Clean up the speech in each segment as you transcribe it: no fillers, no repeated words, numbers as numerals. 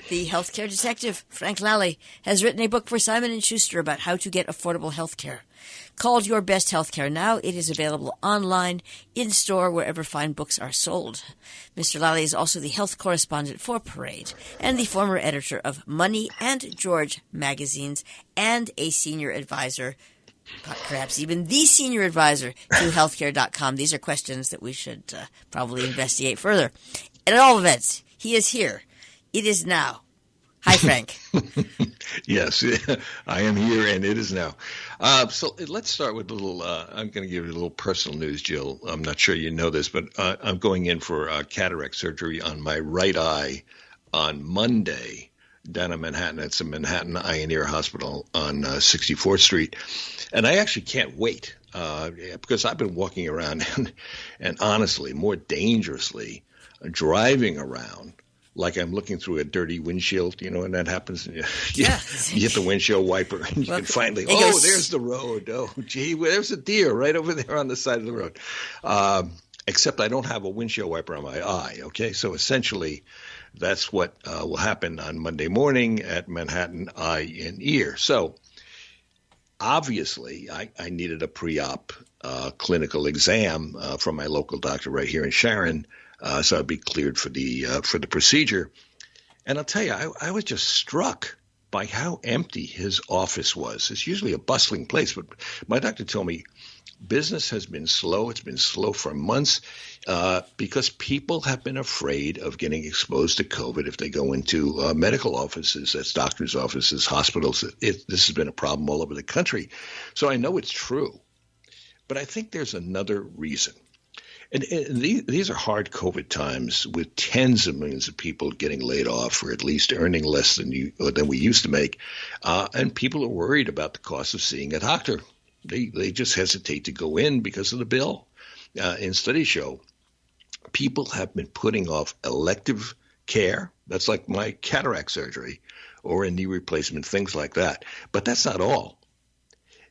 The healthcare detective, Frank Lalli, has written a book for Simon & Schuster about how to get affordable healthcare. Called Your Best Healthcare Now, it is available online, in-store, wherever fine books are sold. Mr. Lalli is also the health correspondent for Parade and the former editor of Money and George magazines and a senior advisor, perhaps even the senior advisor to healthcare.com. These are questions that we should probably investigate further. And at all events, he is here. It is now. Hi, Frank. Yes, I am here, and it is now. So let's start with a little, I'm going to give you a little personal news, Jill. I'm not sure you know this, but I'm going in for cataract surgery on my right eye on Monday down in Manhattan. It's a Manhattan Eye and Ear Hospital on 64th Street. And I actually can't wait because I've been walking around and honestly, more dangerously, driving around like I'm looking through a dirty windshield, you know, when that happens. You hit the windshield wiper and you can finally, there's the road. Oh, gee, there's a deer right over there on the side of the road. Except I don't have a windshield wiper on my eye, okay? So essentially that's what will happen on Monday morning at Manhattan Eye and Ear. So obviously I needed a pre-op clinical exam from my local doctor right here in Sharon. So I'd be cleared for the procedure. And I'll tell you, I was just struck by how empty his office was. It's usually a bustling place, but my doctor told me business has been slow. It's been slow for months because people have been afraid of getting exposed to COVID if they go into medical offices, that's doctors' offices, hospitals. This has been a problem all over the country. So I know it's true. But I think there's another reason. And these are hard COVID times with tens of millions of people getting laid off or at least earning less than we used to make. And people are worried about the cost of seeing a doctor. They just hesitate to go in because of the bill. And studies show people have been putting off elective care. That's like my cataract surgery or a knee replacement, things like that. But that's not all.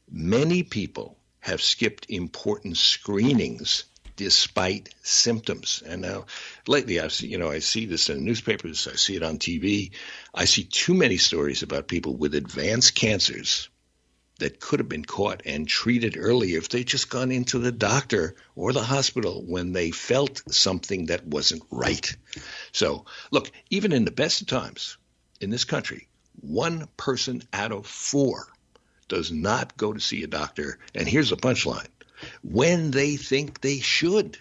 Many people have skipped important screenings despite symptoms. And now lately I see this in newspapers, I see it on TV. I see too many stories about people with advanced cancers that could have been caught and treated earlier if they'd just gone into the doctor or the hospital when they felt something that wasn't right. So look, even in the best of times in this country, 1 person out of 4 does not go to see a doctor. And here's the punchline. When they think they should,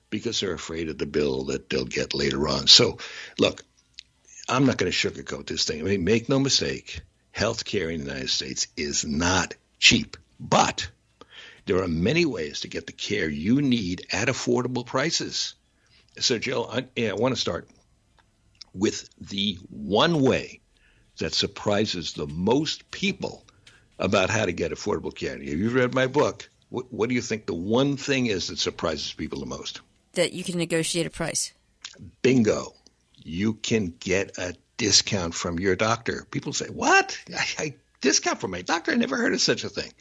because they're afraid of the bill that they'll get later on. So, look, I'm not going to sugarcoat this thing. I mean, make no mistake, healthcare in the United States is not cheap. But there are many ways to get the care you need at affordable prices. So, Jill, I want to start with the one way that surprises the most people about how to get affordable care. Have you read my book? What do you think the one thing is that surprises people the most? That you can negotiate a price. Bingo. You can get a discount from your doctor. People say, what? I discount from my doctor? I never heard of such a thing.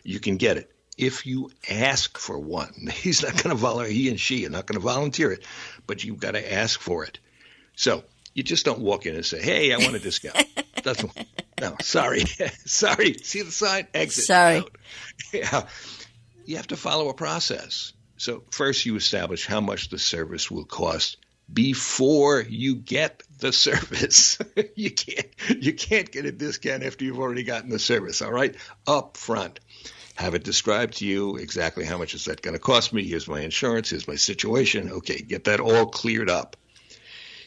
You can get it if you ask for one. He's not going to volunteer. He and she are not going to volunteer it, but you've got to ask for it. So you just don't walk in and say, hey, I want a discount. No, sorry. Sorry. See the sign? Exit. Sorry. Out. Yeah. You have to follow a process. So first you establish how much the service will cost before you get the service. You can't get a discount after you've already gotten the service, all right? Up front. Have it described to you exactly how much is that going to cost me. Here's my insurance. Here's my situation. Okay, get that all cleared up.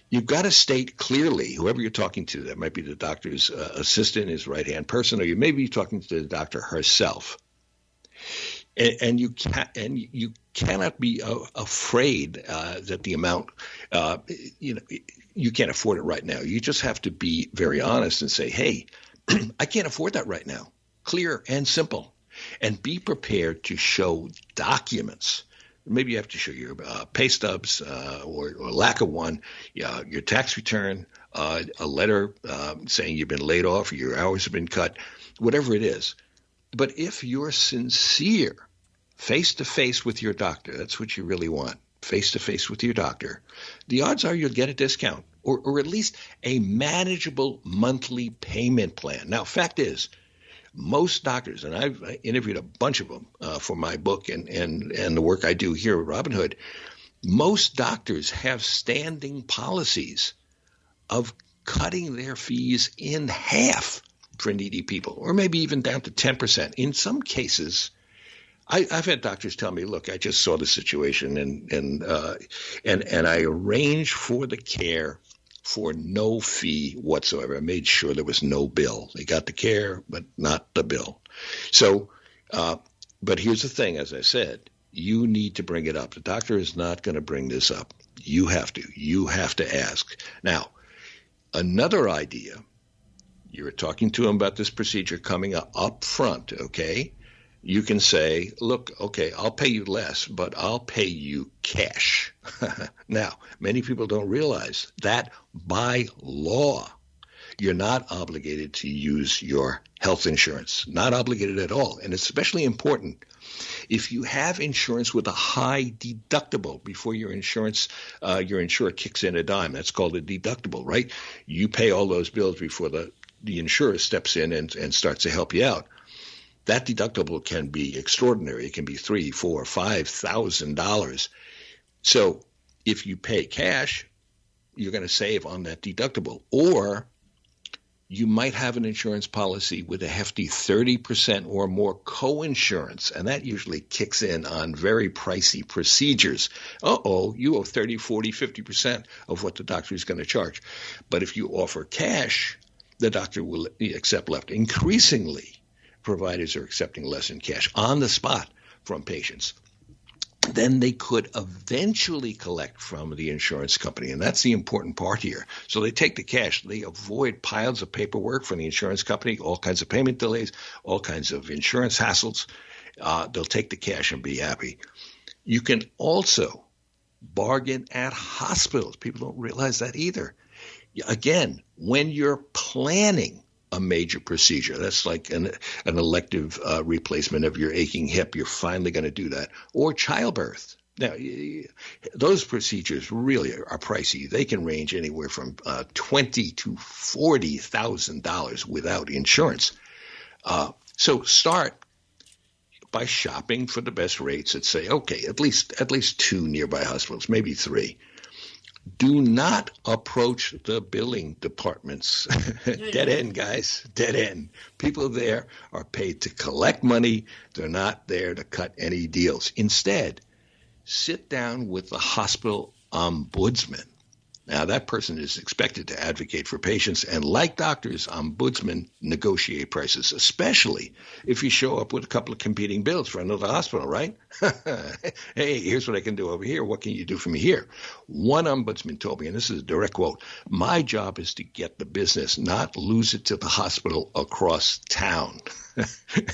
You've got to state clearly, whoever you're talking to, that might be the doctor's assistant, his right-hand person, or you may be talking to the doctor herself. And you cannot be afraid that the amount, you can't afford it right now. You just have to be very honest and say, hey, I can't afford that right now. Clear and simple. And be prepared to show documents. Maybe you have to show your pay stubs or lack of one, your tax return, a letter saying you've been laid off or your hours have been cut, whatever it is. But if you're sincere, face-to-face with your doctor, that's what you really want, face-to-face with your doctor, the odds are you'll get a discount. or at least a manageable monthly payment plan. Now, fact is, most doctors, and I've interviewed a bunch of them for my book and the work I do here at Robin Hood, most doctors have standing policies of cutting their fees in half for needy people, or maybe even down to 10%. In some cases, I've had doctors tell me, look, I just saw the situation and I arranged for the care for no fee whatsoever. I made sure there was no bill. They got the care, but not the bill. So, but here's the thing, as I said, you need to bring it up. The doctor is not going to bring this up. You have to ask. Now, another idea, you're talking to him about this procedure coming up front, okay? You can say, look, okay, I'll pay you less, but I'll pay you cash. Now, many people don't realize that by law, you're not obligated to use your health insurance, not obligated at all. And it's especially important if you have insurance with a high deductible before your insurer kicks in a dime. That's called a deductible, right? You pay all those bills before the insurer steps in and starts to help you out. That deductible can be extraordinary. It can be $3,000, $4,000, $5,000. So if you pay cash, you're going to save on that deductible. Or you might have an insurance policy with a hefty 30% or more co-insurance, and that usually kicks in on very pricey procedures. You owe 30, 40, 50% of what the doctor is going to charge. But if you offer cash, the doctor will accept left. Increasingly, providers are accepting less in cash on the spot from patients. Then they could eventually collect from the insurance company, and that's the important part here. So they take the cash. They avoid piles of paperwork from the insurance company, all kinds of payment delays, all kinds of insurance hassles. They'll take the cash and be happy. You can also bargain at hospitals. People don't realize that either. Again, when you're planning a major procedure, that's like an elective replacement of your aching hip, you're finally going to do that, or childbirth. Now, those procedures really are pricey. They can range anywhere from $20,000 to $40,000 without insurance. So start by shopping for the best rates at, say, okay, at least 2 nearby hospitals, maybe 3. Do not approach the billing departments. Dead end, guys. Dead end. People there are paid to collect money. They're not there to cut any deals. Instead, sit down with the hospital ombudsman. Now, that person is expected to advocate for patients, and like doctors, ombudsmen negotiate prices, especially if you show up with a couple of competing bills for another hospital, right? Hey, here's what I can do over here. What can you do for me here? One ombudsman told me, and this is a direct quote, my job is to get the business, not lose it to the hospital across town.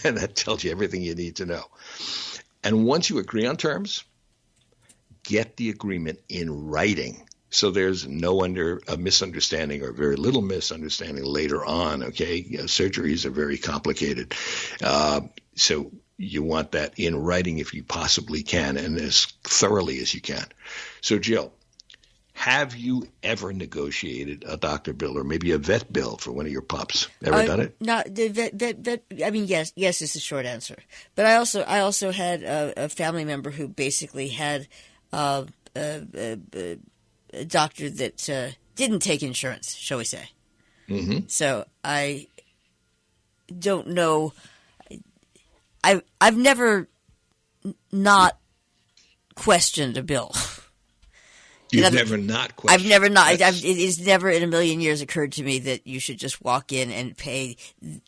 And that tells you everything you need to know. And once you agree on terms, get the agreement in writing. So there's no misunderstanding or very little misunderstanding later on, okay? Surgeries are very complicated. So you want that in writing if you possibly can and as thoroughly as you can. So, Jill, have you ever negotiated a doctor bill or maybe a vet bill for one of your pups? Ever done it? No, the vet. I mean, yes is the short answer. But I also had a family member who basically had a doctor that didn't take insurance, shall we say. Mm-hmm. So I don't know. I've never not questioned a bill. You've never not questioned? I've never not. It has never in a million years occurred to me that you should just walk in and pay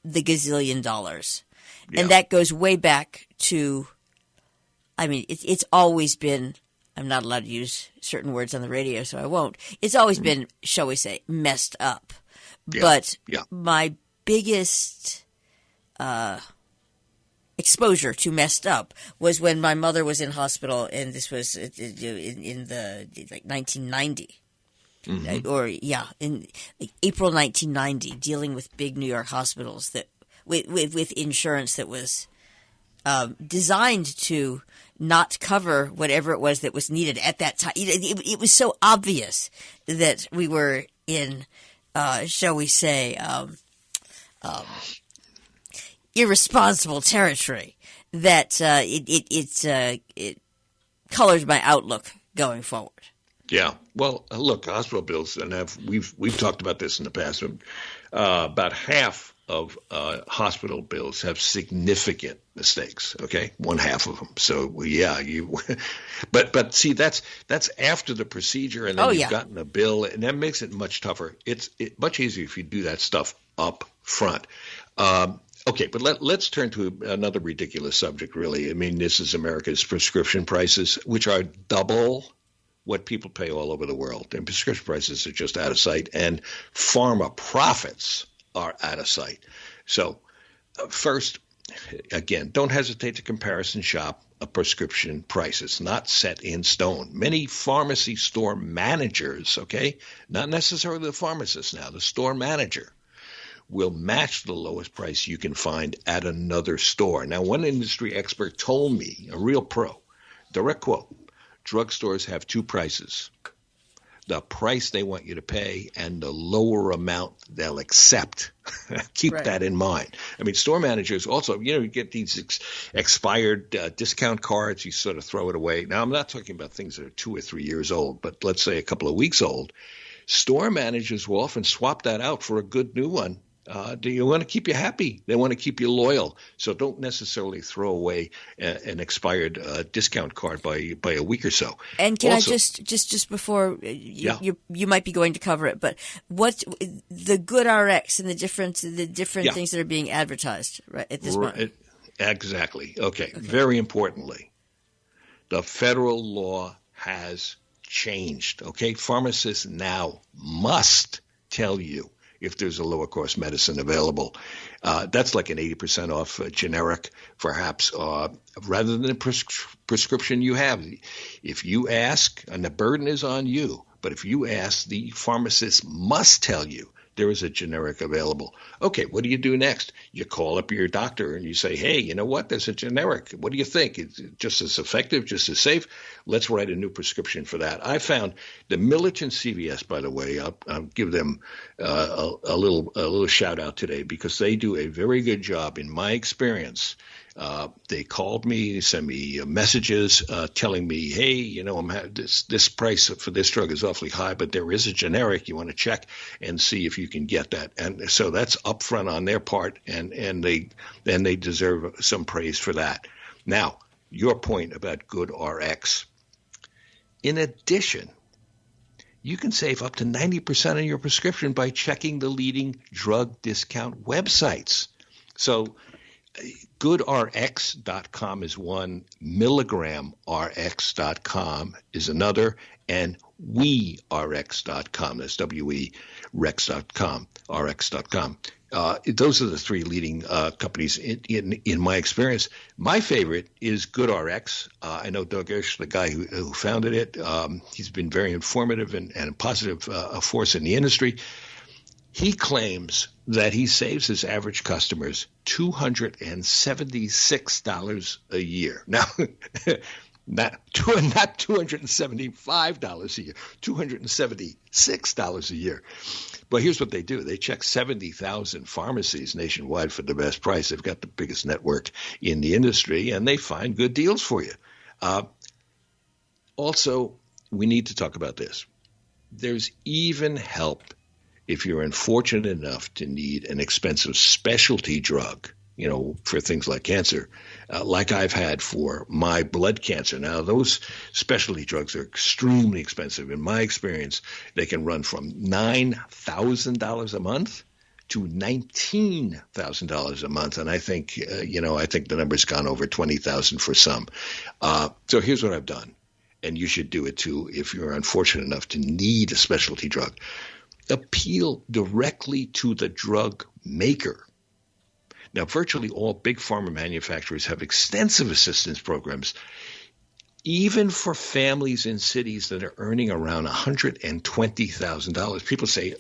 the gazillion dollars. Yeah. And that goes way back to, I mean, it's always been, I'm not allowed to use certain words on the radio, so I won't. It's always been, shall we say, messed up. Yeah. But my biggest exposure to messed up was when my mother was in hospital, and this was in the 1990. Mm-hmm. In April 1990, dealing with big New York hospitals that with insurance that was designed to not cover whatever it was that was needed at that time. It was so obvious that we were in, shall we say, irresponsible territory that it colors my outlook going forward. Yeah. Well, look, hospital bills, and we've talked about this in the past. About half of hospital bills have significant mistakes. Okay, one half of them. So yeah, but see, that's after the procedure, and then you've gotten a bill, and that makes it much tougher. It's much easier if you do that stuff up front. Okay, but let's turn to another ridiculous subject, really. I mean, this is America's prescription prices, which are double what people pay all over the world. And prescription prices are just out of sight, and pharma profits are out of sight. So first, again, don't hesitate to comparison shop a prescription price. It's not set in stone. Many pharmacy store managers, okay, not necessarily the pharmacist now, the store manager, will match the lowest price you can find at another store. Now, one industry expert told me, a real pro, direct quote, drugstores have two prices: the price they want you to pay and the lower amount they'll accept. Keep that in mind. I mean, store managers also, you get these expired discount cards. You sort of throw it away. Now, I'm not talking about things that are 2 or 3 years old, but let's say a couple of weeks old. Store managers will often swap that out for a good new one. Do you want to keep you happy? They want to keep you loyal. So don't necessarily throw away an expired discount card by a week or so. And can also, I just before you might be going to cover it, but what the good RX and the different things that are being advertised right at this point? Exactly. Okay. Very importantly, the federal law has changed. Okay. Pharmacists now must tell you if there's a lower cost medicine available. That's like an 80% off generic, perhaps, rather than a prescription you have. If you ask, and the burden is on you, but if you ask, the pharmacist must tell you there is a generic available. Okay, what do you do next? You call up your doctor and you say, hey, you know what? There's a generic. What do you think? It's just as effective, just as safe? Let's write a new prescription for that. I found the Militant CVS, by the way, I'll give them a little shout out today because they do a very good job, in my experience. They called me, sent me messages telling me, hey, I'm this price for this drug is awfully high, but there is a generic. You want to check and see if you can get that. And so that's upfront on their part, and they deserve some praise for that. Now, your point about good RX. In addition, you can save up to 90% on your prescription by checking the leading drug discount websites. So GoodRx.com is one, milligramrx.com is another, and WeRx.com, that's WeRx.com, Rx.com. Those are the three leading companies in my experience. My favorite is GoodRx. I know Doug Esch, the guy who founded it. He's been very informative and a positive force in the industry. He claims that he saves his average customers $276 a year. Now, not $275 a year, $276 a year. But here's what they do. They check 70,000 pharmacies nationwide for the best price. They've got the biggest network in the industry, and they find good deals for you. Also, we need to talk about this. There's even help if you're unfortunate enough to need an expensive specialty drug, for things like cancer, like I've had for my blood cancer. Now, those specialty drugs are extremely expensive. In my experience, they can run from $9,000 a month to $19,000 a month. And I think, I think the number's gone over 20,000 for some. So here's what I've done. And you should do it too if you're unfortunate enough to need a specialty drug. Appeal directly to the drug maker. Now, virtually all big pharma manufacturers have extensive assistance programs, even for families in cities that are earning around $120,000. People say,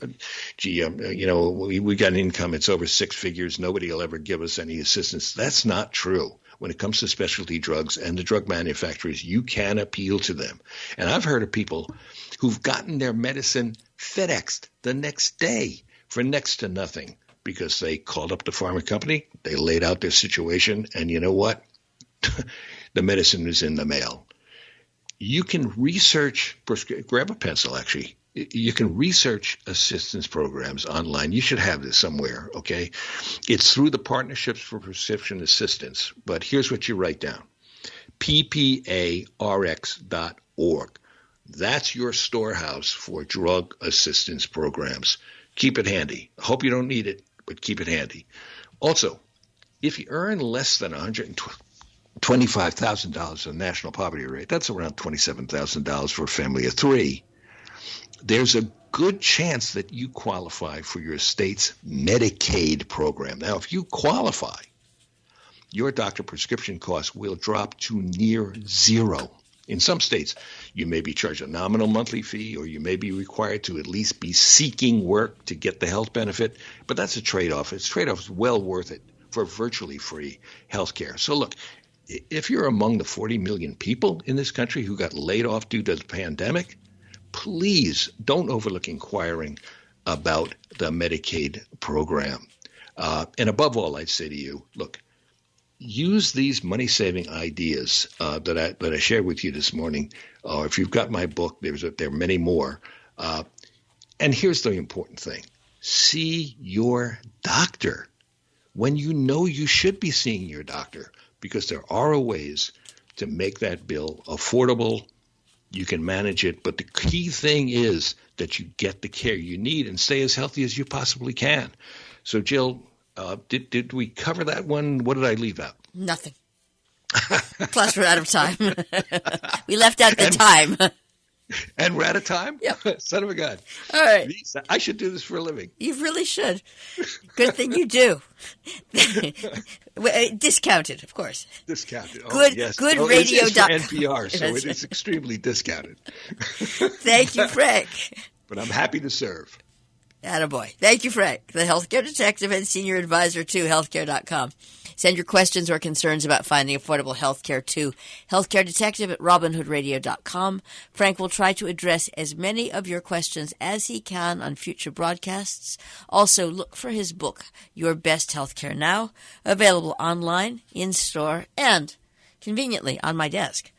gee, we got an income, it's over six figures, nobody will ever give us any assistance. That's not true. when it comes to specialty drugs and the drug manufacturers, you can appeal to them. And I've heard of people who've gotten their medicine FedExed the next day for next to nothing because they called up the pharma company, they laid out their situation, and you know what? The medicine is in the mail. You can research, grab a pencil actually. You can research assistance programs online. You should have this somewhere, okay? It's through the Partnerships for Prescription Assistance, but here's what you write down. pparx.org. That's your storehouse for drug assistance programs. Keep it handy. I hope you don't need it, but keep it handy. Also, if you earn less than $125,000 in national poverty rate, that's around $27,000 for a family of three, there's a good chance that you qualify for your state's Medicaid program. Now, if you qualify, your doctor prescription costs will drop to near zero. In some states, you may be charged a nominal monthly fee, or you may be required to at least be seeking work to get the health benefit, but that's a trade-off. Trade-off is well worth it for virtually free health care. So look, if you're among the 40 million people in this country who got laid off due to the pandemic, please don't overlook inquiring about the Medicaid program. And above all, I'd say to you, look, use these money-saving ideas that I shared with you this morning. If you've got my book, there are many more. And here's the important thing. See your doctor when you know you should be seeing your doctor, because there are ways to make that bill affordable. You can manage it, but the key thing is that you get the care you need and stay as healthy as you possibly can. So, Jill, did we cover that one? What did I leave out? Nothing. Plus, we're out of time. We left out the time. And we're out of time? Yep. Son of a gun. All right. I should do this for a living. You really should. Good thing you do. Discounted, of course. Discounted. Good, yes. good radio. radio. It's for NPR, so it is extremely discounted. Thank you, Frank. But I'm happy to serve. Attaboy. Thank you, Frank, the healthcare detective and senior advisor to healthcare.com. Send your questions or concerns about finding affordable health care to healthcaredetective@robinhoodradio.com. Frank will try to address as many of your questions as he can on future broadcasts. Also, look for his book, Your Best Healthcare Now, available online, in-store, and conveniently on my desk.